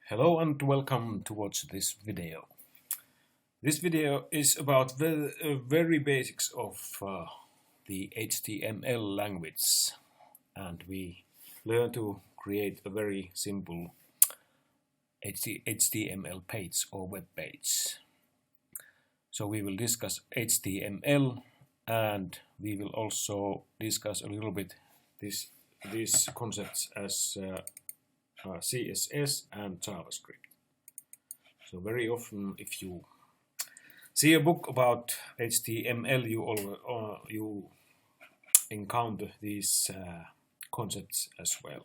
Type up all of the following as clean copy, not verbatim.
Hello and welcome to watch this video. This video is about the very basics of the HTML language, and we learn to create a very simple HTML page or web page. So we will discuss HTML, and we will also discuss a little bit these concepts as CSS and JavaScript. So very often, if you see a book about HTML, you encounter these concepts as well.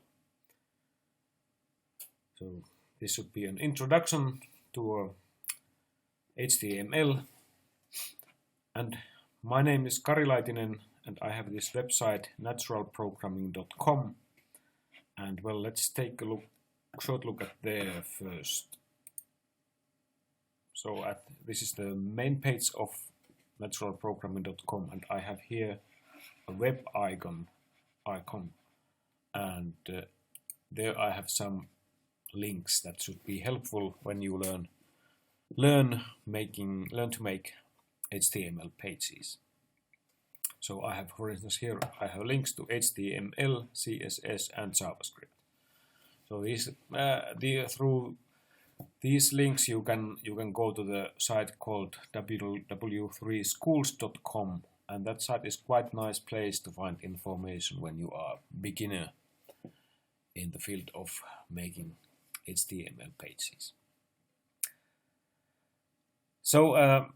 So this should be an introduction to HTML. And my name is Kari Laitinen, and I have this website naturalprogramming.com. And well, let's take a short look at there first. So this is the main page of naturalprogramming.com, and I have here a web icon, and there I have some links that should be helpful when you learn to make HTML pages. So I have, for instance, here I have links to HTML, CSS, and JavaScript. So through these links you can go to the site called www.3schools.com, and that site is quite a nice place to find information when you are a beginner in the field of making HTML pages. So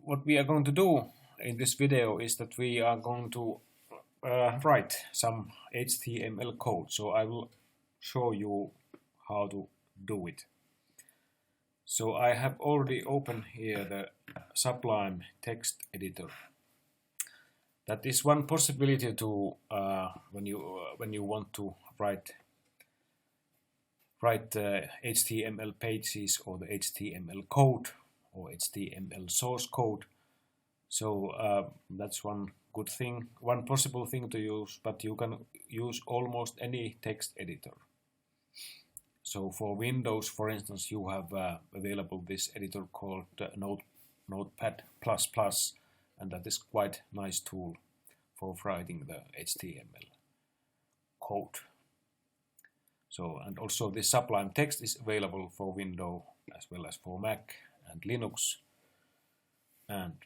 what we are going to do in this video is that we are going to write some HTML code. So I will show you how to do it. So I have already opened here the Sublime text editor. That is one possibility to when you want to write HTML pages or the HTML code or HTML source code. So that's one good thing, one possible thing to use, but you can use almost any text editor. So for Windows, for instance, you have available this editor called Notepad++, and that is quite a nice tool for writing the HTML code. So, and also this Sublime Text is available for Windows as well as for Mac and Linux.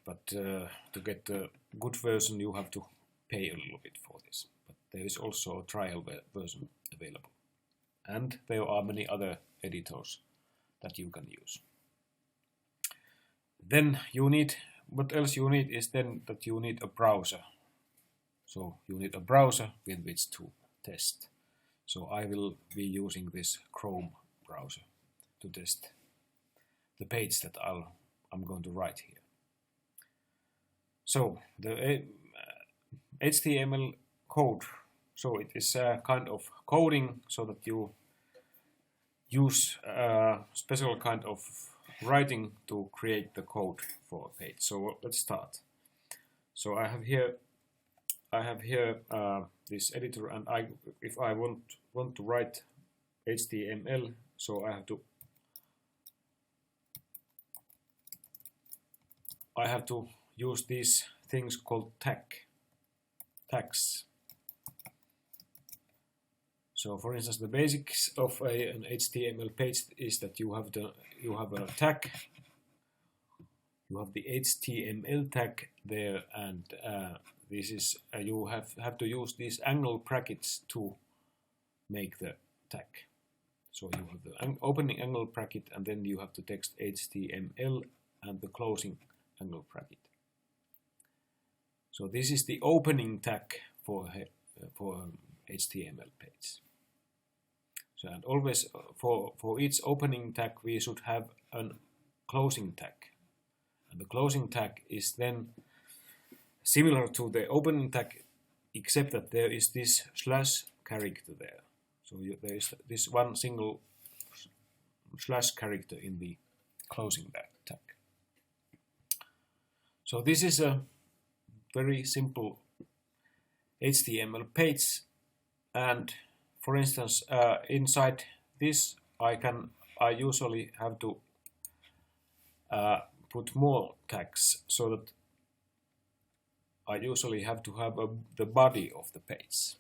But to get the good version, you have to pay a little bit for this. But there is also a trial version available. And there are many other editors that you can use. Then what else you need is then that you need a browser. So you need a browser with which to test. So I will be using this Chrome browser to test the page that I'm going to write here. So the HTML code, so it is a kind of coding so that you use a special kind of writing to create the code for a page. So let's start. So I have here this editor, and if I want to write HTML, so I have to use these things called tags. So, for instance, the basics of an HTML page is that you have a tag. You have the HTML tag there, and this is you have to use these angle brackets to make the tag. So you have the opening angle bracket, and then you have the text HTML and the closing angle bracket. So this is the opening tag for HTML page. So, and always for each opening tag we should have a closing tag, and the closing tag is then similar to the opening tag, except that there is this slash character there. So there is this one single slash character in the closing tag. So this is a very simple HTML page, and for instance inside this I can I usually have to put more tags, so that I usually have to have the body of the page,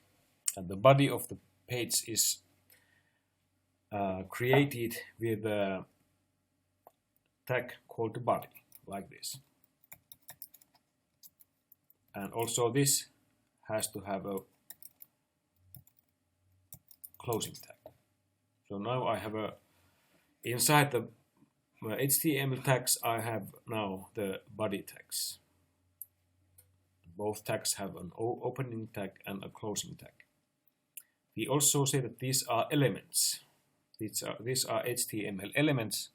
and the body of the page is created with a tag called body, like this. And also this has to have a closing tag. So now I have inside the HTML tags, I have now the body tags. Both tags have an opening tag and a closing tag. We also say that these are elements. These are HTML elements,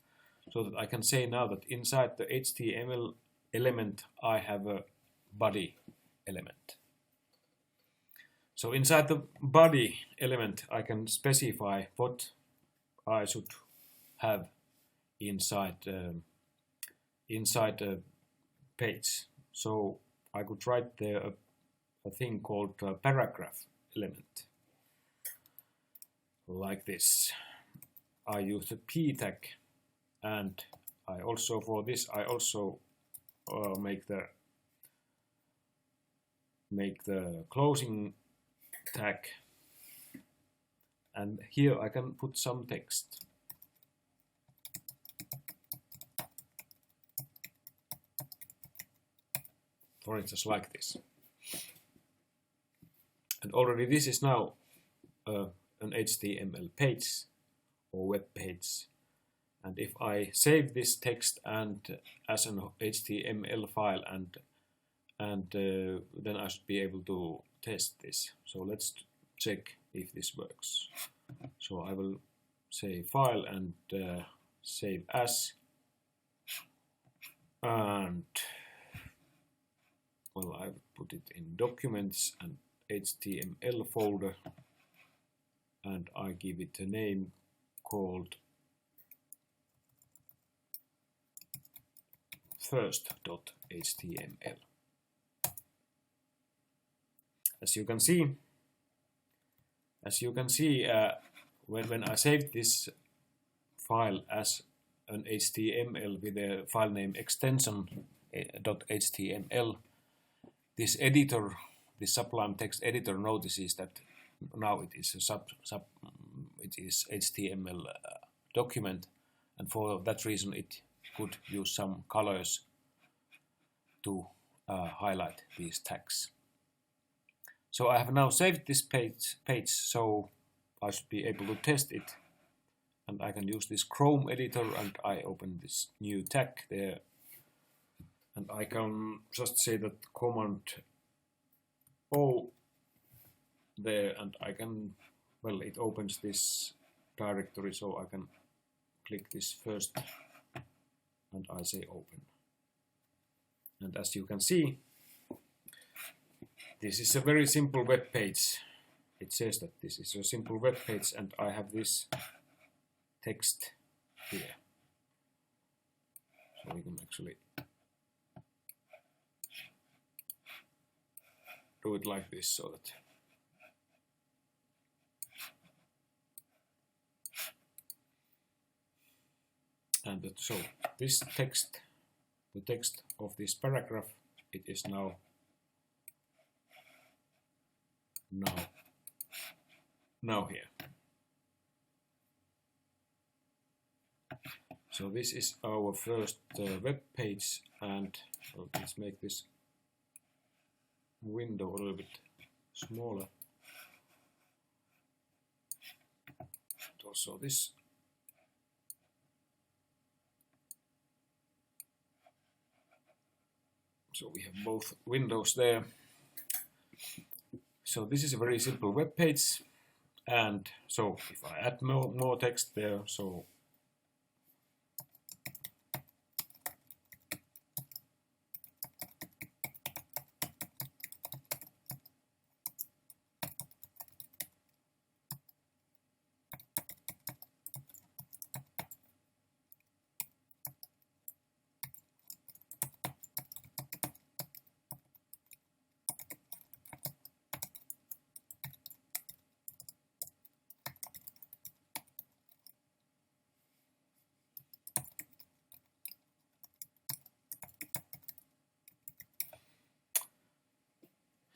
so that I can say now that inside the HTML element I have a body element. So inside the body element I can specify what I should have inside a page. So I could write there a thing called a paragraph element, like this. I use the p tag, and I also for this I also make the closing tag, and here I can put some text. For instance, like this. And already this is now an HTML page or web page. And if I save this text and as an HTML file, and then I should be able to test this. So let's check if this works. So I will say file and save as, and well, I put it in documents and HTML folder, and I give it a name called First.html. As you can see, when I saved this file as an HTML with a file name extension.html, this editor, the Sublime text editor, notices that now it is it is HTML document, and for that reason it could use some colors to highlight these tags. So I have now saved this page, so I should be able to test it, and I can use this Chrome editor, and I open this new tag there, and I can just say that command O there, and I can, well, it opens this directory, so I can click this first and I say open. And as you can see, this is a very simple web page. It says that this is a simple web page, and I have this text here. So we can actually do it like this, so that so this text, the text of this paragraph, it is now here. So this is our first web page, and let's make this window a little bit smaller. And also this. So we have both windows there. So this is a very simple web page, and so if I add more text there, so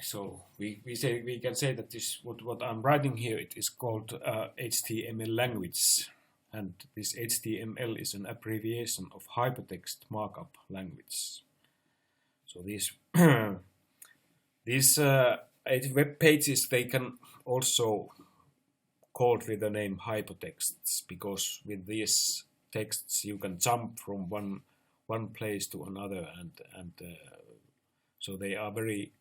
So we can say that this what I'm writing here, it is called HTML language, and this HTML is an abbreviation of hypertext markup language. So these these web pages, they can also called with the name hypertexts, because with these texts you can jump from one place to another, and so they are very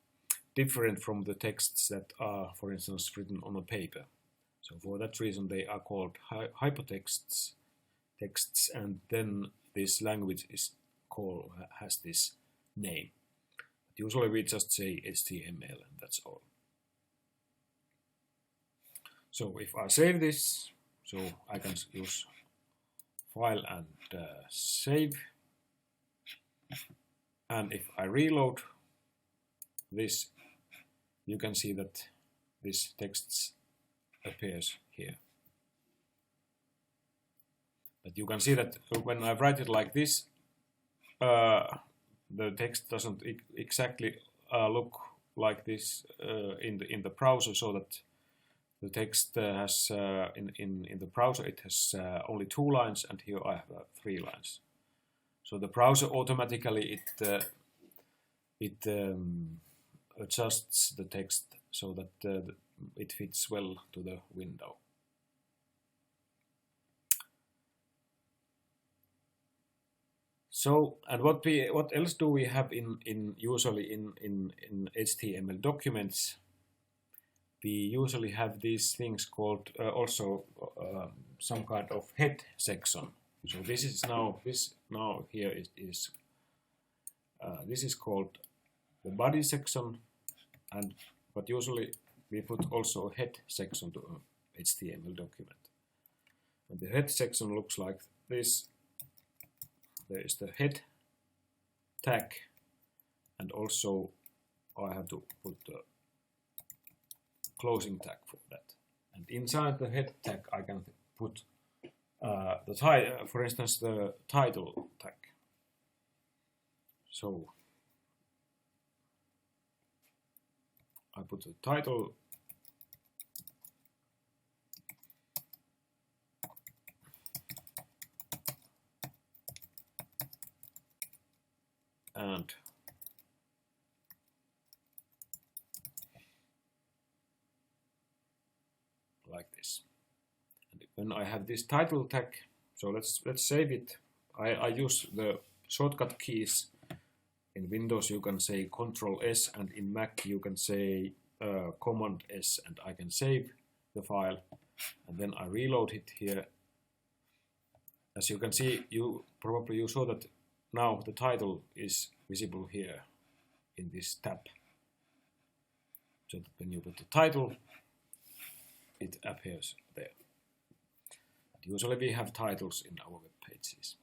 different from the texts that are, for instance, written on a paper. So for that reason they are called hypertexts, and then this language has this name. But usually we just say HTML, and that's all. So if I save this, so I can use file and save, and if I reload this, you can see that this text appears here. But you can see that when I write it like this, the text doesn't exactly look like this in the browser, so that the text has in the browser it has only 2 lines, and here I have 3 lines. So the browser automatically it adjusts the text so that it fits well to the window. So, and what else do we have usually in HTML documents? We usually have these things called also some kind of head section. So this is now here is this is called the body section, but usually we put also a head section to an HTML document. And the head section looks like this. There is the head tag, and also I have to put the closing tag for that. And inside the head tag I can put for instance, the title tag. So I put the title, and like this. And when I have this title tag, so let's save it. I use the shortcut keys. In Windows you can say Ctrl S, and in Mac you can say Command S, and I can save the file, and then I reload it here. As you can see, you saw that now the title is visible here in this tab. So that when you put the title, it appears there. And usually we have titles in our web pages.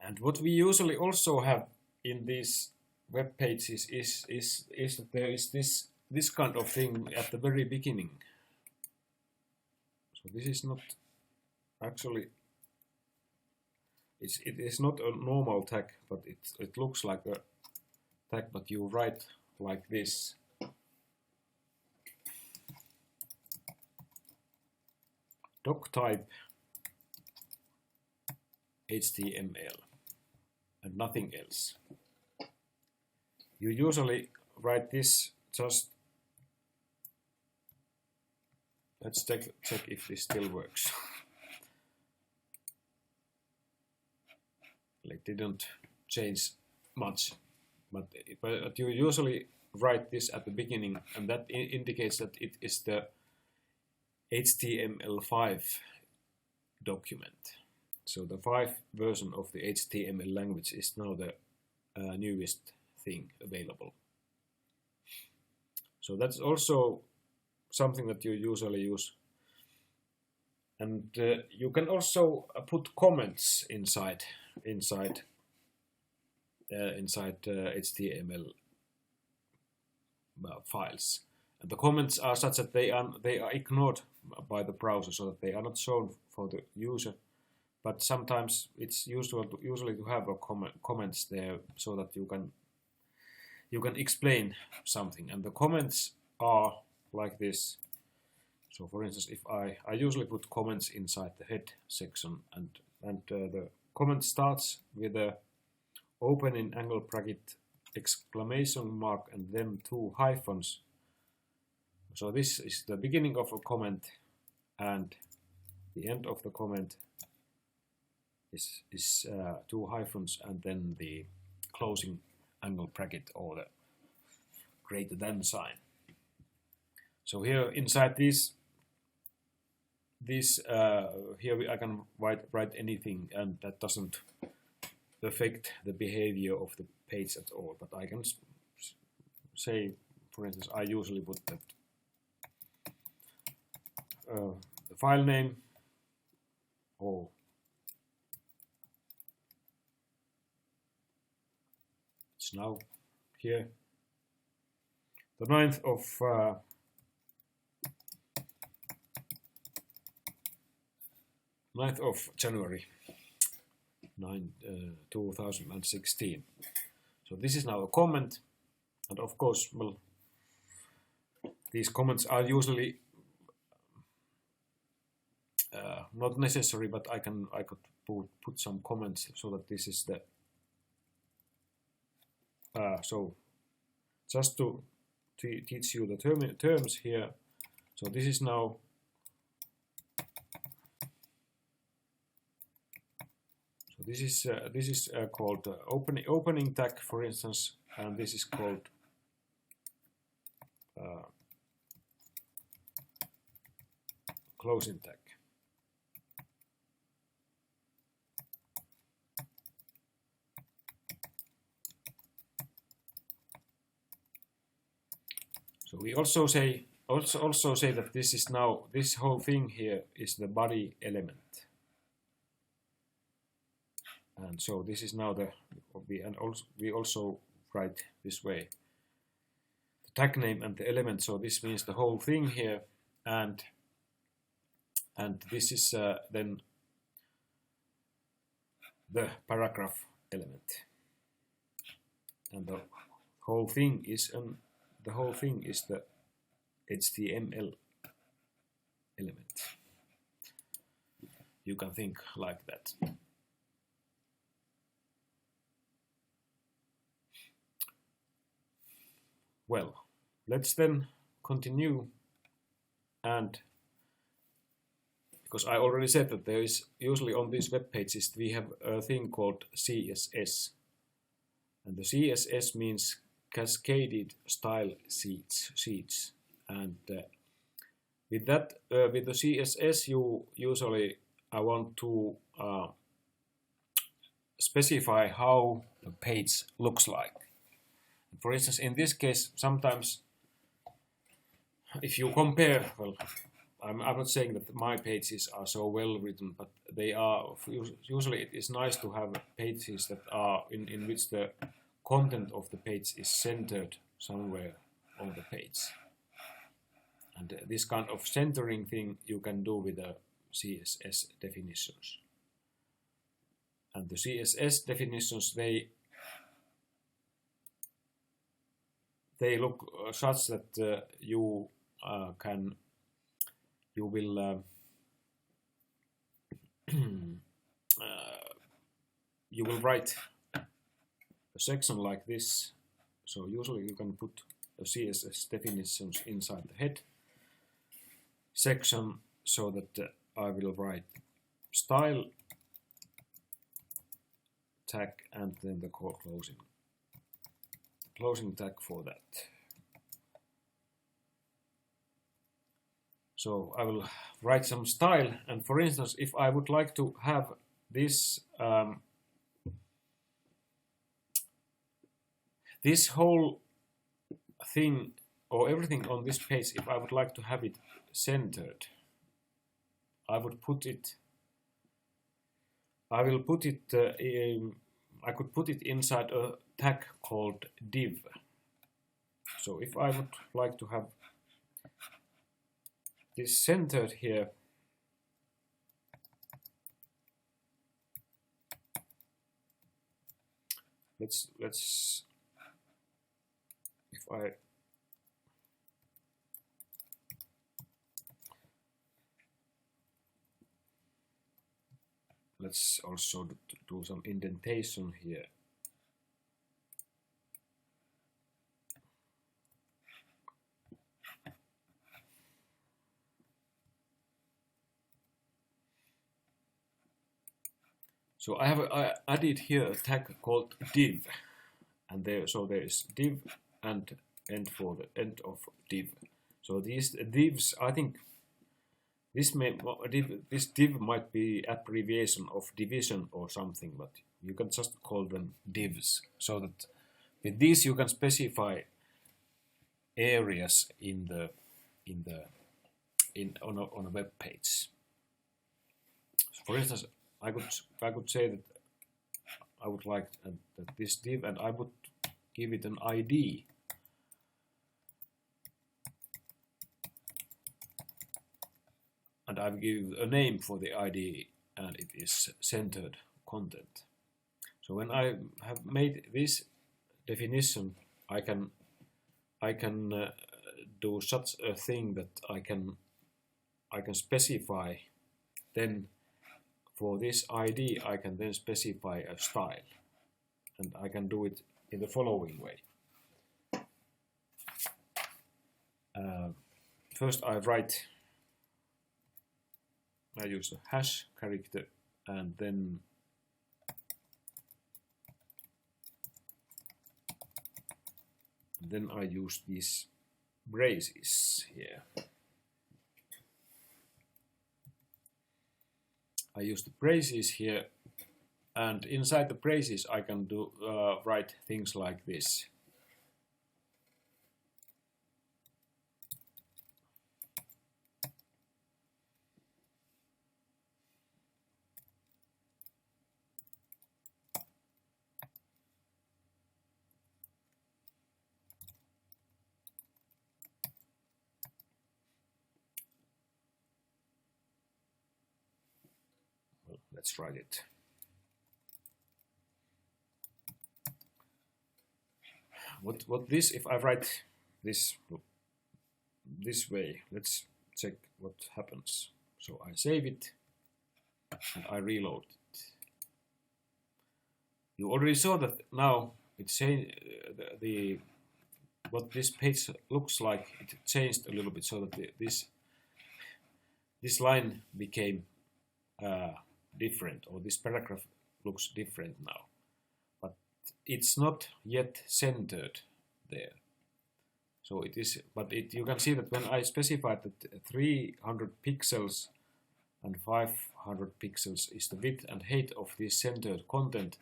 And what we usually also have in these web pages is that there is this kind of thing at the very beginning. So this is not actually, it is not a normal tag, but it looks like a tag, but you write like this. Doc type HTML and nothing else. You usually write this just, let's check if this still works. It didn't change much, but you usually write this at the beginning, and that indicates that it is the HTML5 document. So the 5th version of the HTML language is now the newest thing available. So that's also something that you usually use. And you can also put comments inside HTML files. And the comments are such that they are ignored by the browser, so that they are not shown for the user. But sometimes it's usually to have a comments there, so that you can you can explain something, and the comments are like this. So for instance, if I usually put comments inside the head section, and the comment starts with a opening angle bracket, exclamation mark, and then 2 hyphens. So this is the beginning of a comment, and the end of the comment is 2 hyphens, and then the closing angle bracket or the greater than sign. So here inside this here I can write anything, and that doesn't affect the behavior of the page at all. But I can say, for instance, I usually put that the file name, or it's now here, the 9th of January 2016. So this is now a comment, and of course, well, these comments are usually not necessary, but I could put some comments so that this is the so just to teach you the terms here. So this is now this is called opening tag, for instance, and this is called closing tag. So we also say that this is now, this whole thing here is the body element. And so this is now we also write this way, the tag name and the element. So this means the whole thing here, and this is then the paragraph element, and the whole thing is the HTML element. You can think like that. Well, let's then continue, and because I already said that there is usually on these web pages we have a thing called CSS, and the CSS means cascaded style sheets, and with that with the CSS you usually want to specify how the page looks like. For instance, in this case, sometimes if you compare, well, I'm not saying that my pages are so well written, but they are, usually it is nice to have pages that are in which the content of the page is centered somewhere on the page. And this kind of centering thing you can do with the CSS definitions. And the CSS definitions, they look such that you will write a section like this. So usually you can put the CSS definitions inside the head section, so that I will write style tag and then the closing tag for that. So I will write some style, and for instance, if I would like to have this this whole thing or everything on this page, if I would like to have it centered, I would put it. I will put it. I could put it inside a tag called div. So if I would like to have this centered here, let's I let's also do some indentation here. So I added here a tag called div, and there is div and end for the end of div. So these divs, I think this div might be abbreviation of division or something, but you can just call them divs. So that with these you can specify areas on a web page. For instance, I could say that I would like that this div, and I would give it an ID. And I give a name for the ID, and it is centered content. So when I have made this definition, I can do such a thing that I can specify then. For this ID, I can then specify a style, and I can do it in the following way. First, I use a hash character, and then I use these braces here. I use the braces here, and inside the braces I can do write things like this. Let's write it. What this, if I write this way, let's check what happens. So I save it and I reload it. You already saw that now it's saying what this page looks like. It changed a little bit so that this line became different, or this paragraph looks different now, but it's not yet centered there. So it is, but you can see that when I specified that 300 pixels and 500 pixels is the width and height of this centered content.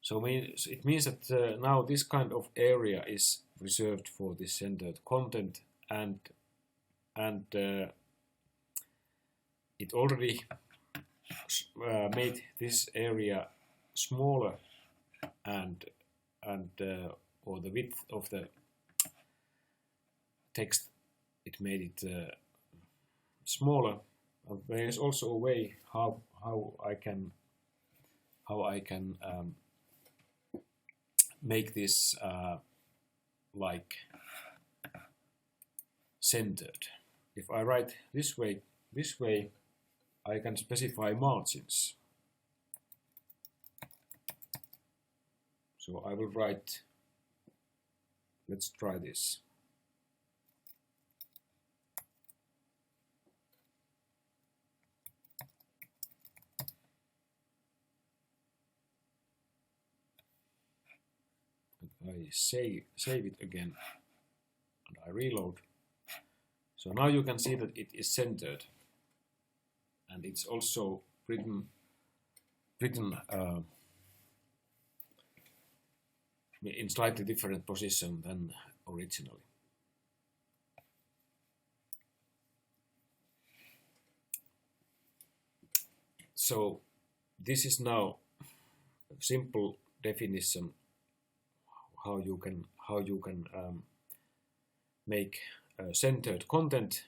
So it means that now this kind of area is reserved for this centered content, and it already made this area smaller, or the width of the text, it made it smaller. There is also a way how I can make this like centered. If I write this way, I can specify margins. So I will write, let's try this. I save it again, and I reload. So now you can see that it is centered, and it's also written in slightly different position than originally. So this is now a simple definition how you can make centered content.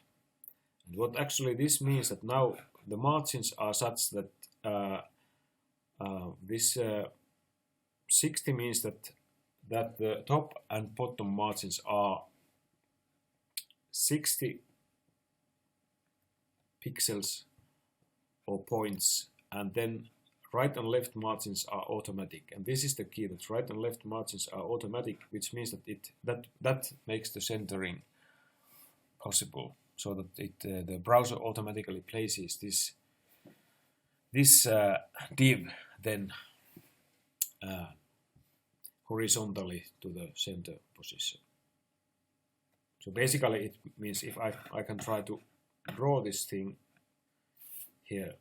And what actually this means, that now the margins are such that this 60 means that that the top and bottom margins are 60 pixels or points, and then right and left margins are automatic. And this is the key, that right and left margins are automatic, which means that that makes the centering possible, so that the browser automatically places this div then horizontally to the center position. So basically it means if I can try to draw this thing here,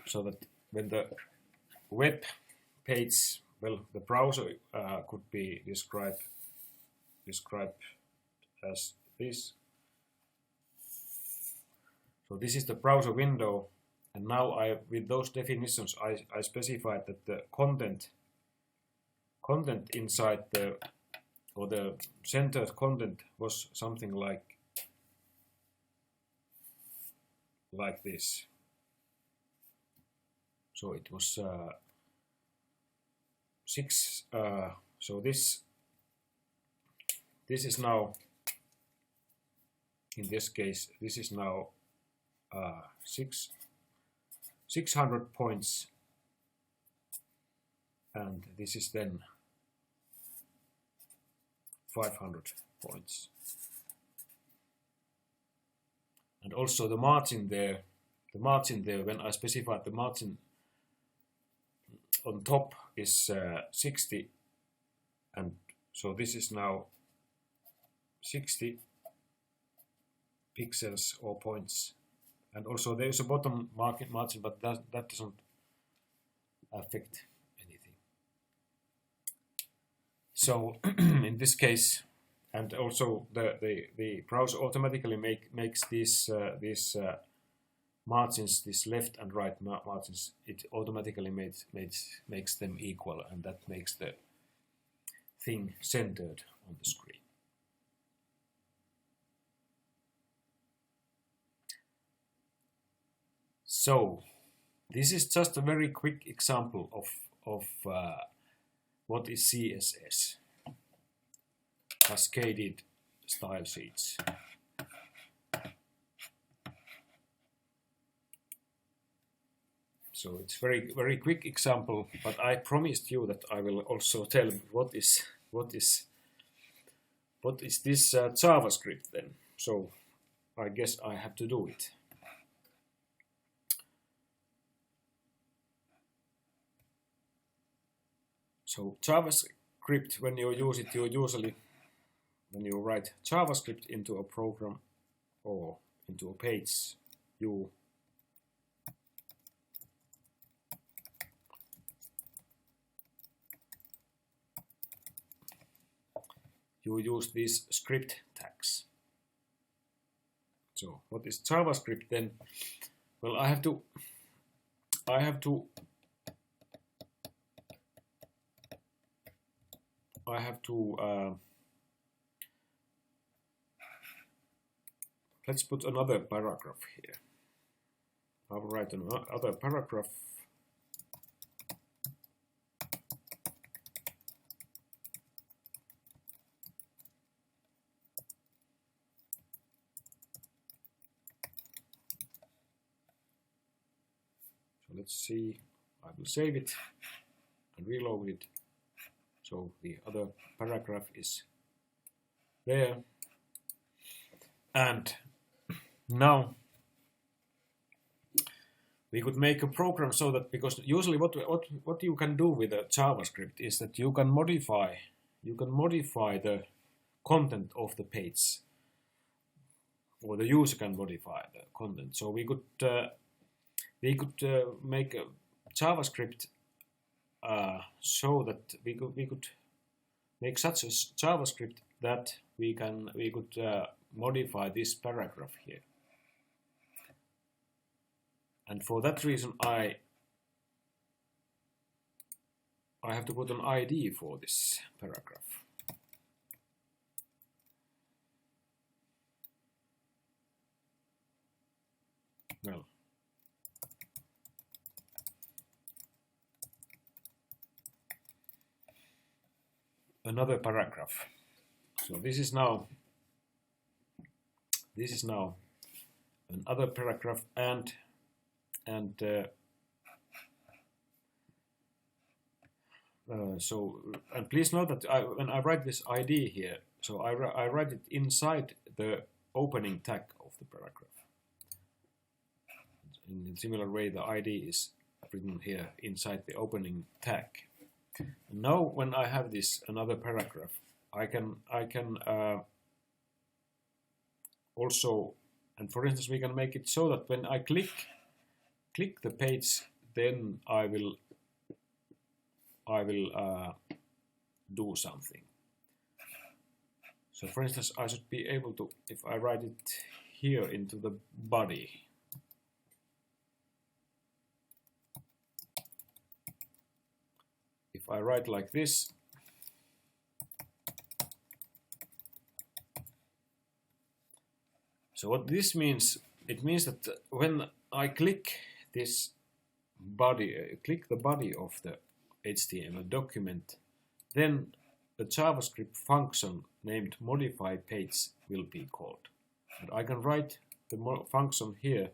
so that when the web page, well, the browser could be described as this. So this is the browser window, and now with those definitions I specified that the content inside the centered content was something like this. So it was 6. So this is now, in this case, this is now 600 points, and this is then 500 points. And also the margin there, when I specified the margin on top is 60, and so this is now 60 pixels or points. And also there is a bottom margin, but that doesn't affect anything. So in this case, and also the browser automatically makes these margins, these left and right margins, it automatically makes them equal, and that makes the thing centered on the screen. So this is just a very quick example of what is CSS, cascaded style sheets. So it's very quick example, but I promised you that I will also tell what is this JavaScript then. So I guess I have to do it. So JavaScript, when you use it, when you write JavaScript into a program or into a page, you use these script tags. So what is JavaScript then? Well, I have to let's put another paragraph here. I will write another paragraph. So let's see, I will save it and reload it. So the other paragraph is there. And now we could make a program so that, because usually what you can do with a JavaScript is that you can modify the content of the page, or the user can modify the content. So we could make a JavaScript so that we could make such a JavaScript that we could modify this paragraph here. And for that reason, I have to put an ID for this paragraph. Well, another paragraph. So this is now another paragraph, and please note that when I write this ID here, so I write it inside the opening tag of the paragraph. In a similar way, the ID is written here inside the opening tag. And now, when I have this another paragraph, I can also, and for instance, we can make it so that when I click the page, then I will do something. So for instance, I should be able to, if I write it here into the body, if I write like this, so what this means, it means that when I click this body, click the body of the HTML document, then the JavaScript function named modify page will be called. And I can write the function here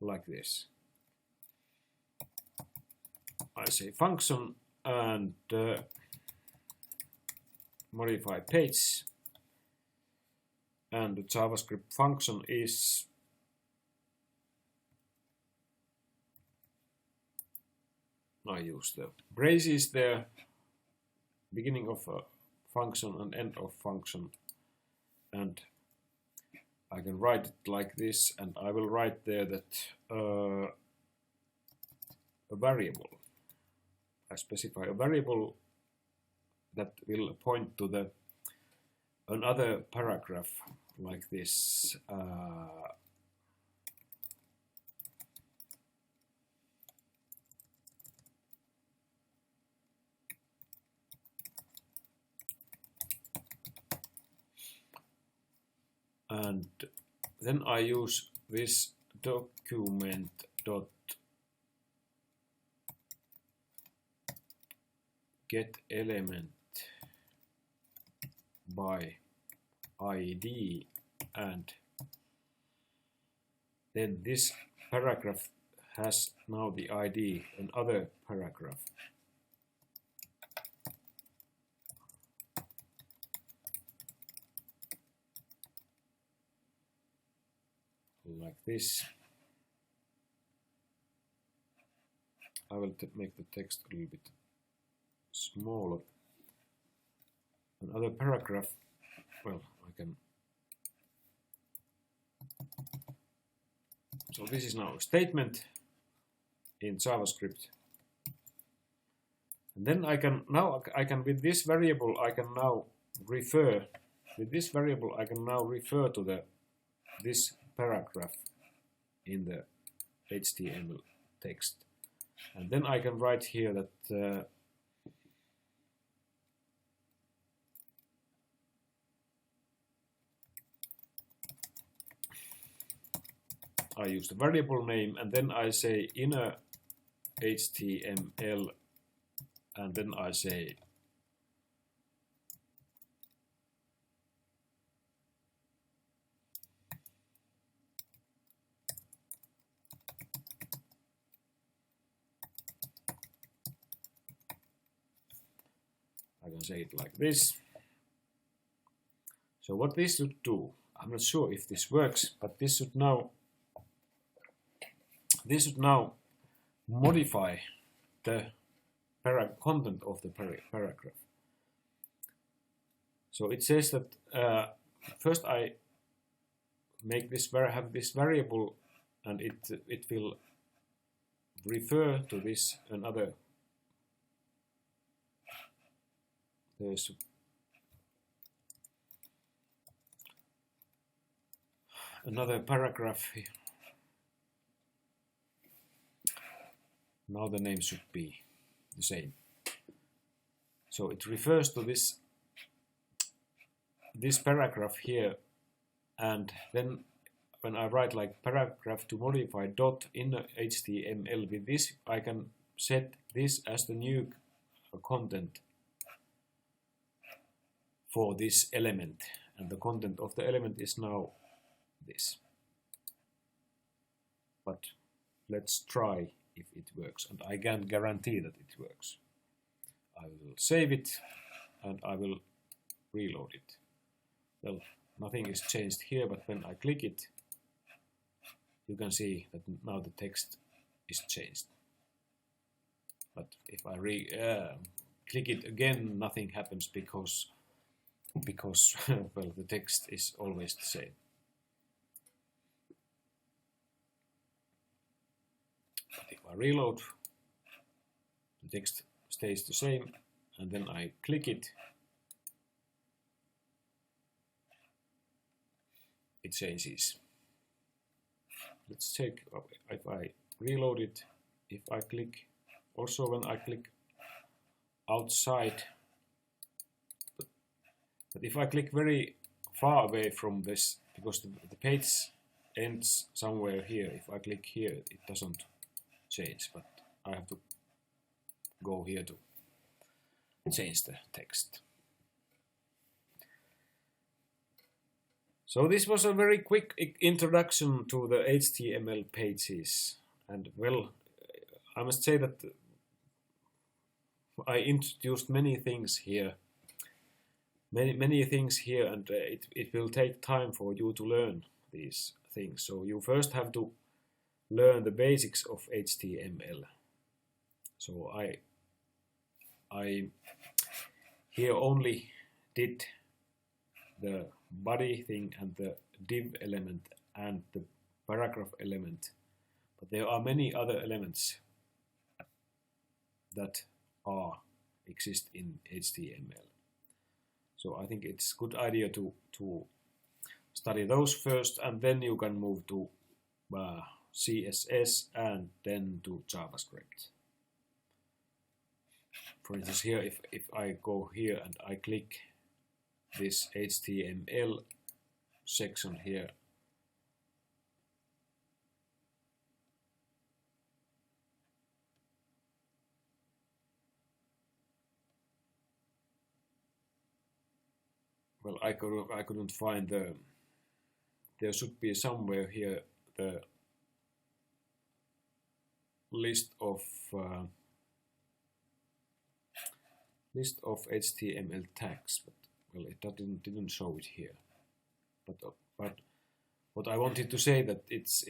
like this. I say function and modify page, and the JavaScript function is I use the braces there, beginning of a function and end of function, and I can write it like this, and I will write there that a variable. I specify a variable that will point to the another paragraph like this. And then I use this document dot get element by ID, and then this paragraph has now the ID, another paragraph. Like this. I will make the text a little bit smaller. Another paragraph, well, I can. So this is now a statement in JavaScript. And then I can with this variable I can now refer to this paragraph in the HTML text, and then I can write here that I use the variable name, and then I say inner HTML, and then I say it like this. So what this should do, I'm not sure if this works, but this should now modify the content of the paragraph. So it says that first I make this have this variable, and it will refer to this another. There's another paragraph here. Now the name should be the same. So it refers to this paragraph here, and then when I write like paragraph to modify dot in HTML, with this I can set this as the new content. for this element, and the content of the element is now this. But let's try if it works, and I can't guarantee that it works. I will save it and I will reload it. Well, nothing is changed here, but when I click it, you can see that now the text is changed. But if I click it again, nothing happens because well, the text is always the same. But if I reload, the text stays the same, and then I click it, it changes. Let's check if I reload it. If I click, also when I click outside, but if I click very far away from this, because the page ends somewhere here, if I click here, it doesn't change, but I have to go here to change the text. So this was a very quick introduction to the HTML pages, and well, I must say that I introduced many things here, many things here, and it will take time for you to learn these things. So you first have to learn the basics of HTML. So I here only did the body thing and the div element and the paragraph element, but there are many other elements that exist in HTML. So I think it's a good idea to study those first, and then you can move to CSS and then to JavaScript. For instance, here if I go here and I click this HTML section here, well, I couldn't find there should be somewhere here the list of HTML tags, but well, it didn't show it here. But what I wanted to say that it's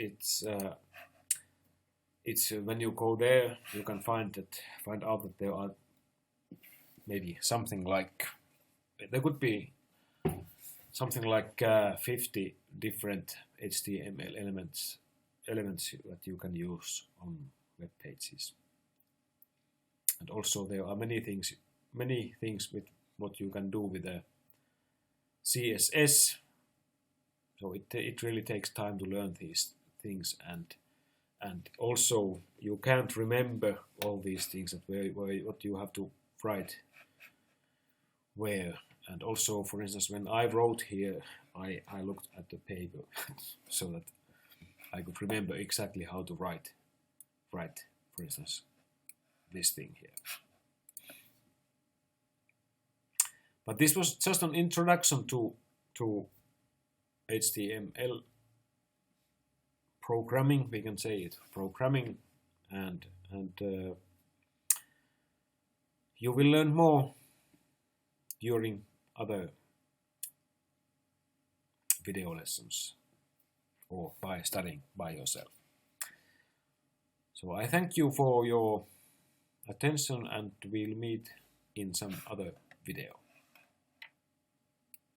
when you go there, you can find out that there are maybe something like, there could be something like 50 different HTML elements that you can use on web pages. And also there are many things with what you can do with the CSS. So it really takes time to learn these things, and also you can't remember all these things that what you have to write where. And also, for instance, when I wrote here, I looked at the paper so that I could remember exactly how to write, for instance, this thing here. But this was just an introduction to HTML programming, we can say it, programming, and you will learn more during other video lessons or by studying by yourself. So I thank you for your attention, and we'll meet in some other video.